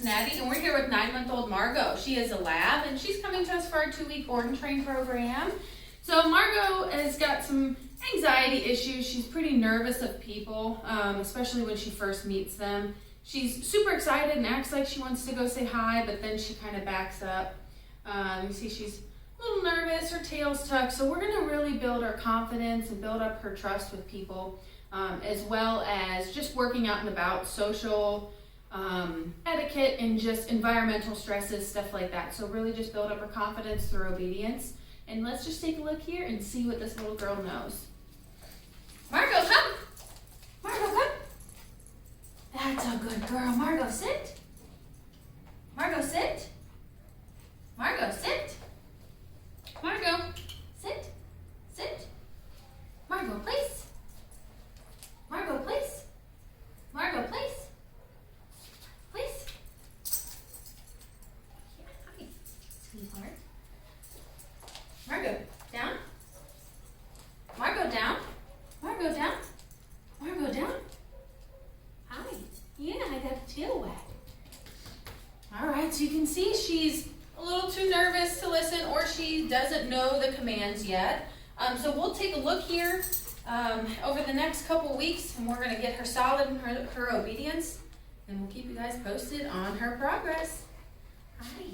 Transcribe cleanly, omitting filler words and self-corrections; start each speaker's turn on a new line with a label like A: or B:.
A: Cincinnati, and we're here with 9-month-old Margo. She is a lab, and she's coming to us for our 2-week board and train program. So Margo has got some anxiety issues. She's pretty nervous of people, especially when she first meets them. She's super excited and acts like she wants to go say hi, but then she kind of backs up. You see she's a little nervous, her tail's tucked, so we're going to really build her confidence and build up her trust with people, as well as just working out and about social etiquette and just environmental stresses, stuff like that. So really just build up her confidence through obedience. And let's just take a look here and see what this little girl knows. Margo, come! Margo, come! That's a good girl. Margo, sit! Margo, sit! Margo, sit! Margo, sit! Sit! Margo, place! Margo, place! Margo, place! Place! Yeah, hi, sweetheart. Margo, down. Margo, down. Margo, down. Margo, down. Hi. Yeah, I got the tail wag. All right, so you can see she's a little too nervous to listen, or she doesn't know the commands yet. So we'll take a look here over the next couple weeks, and we're going to get her solid in her obedience, and we'll keep you guys posted on her progress. Hi.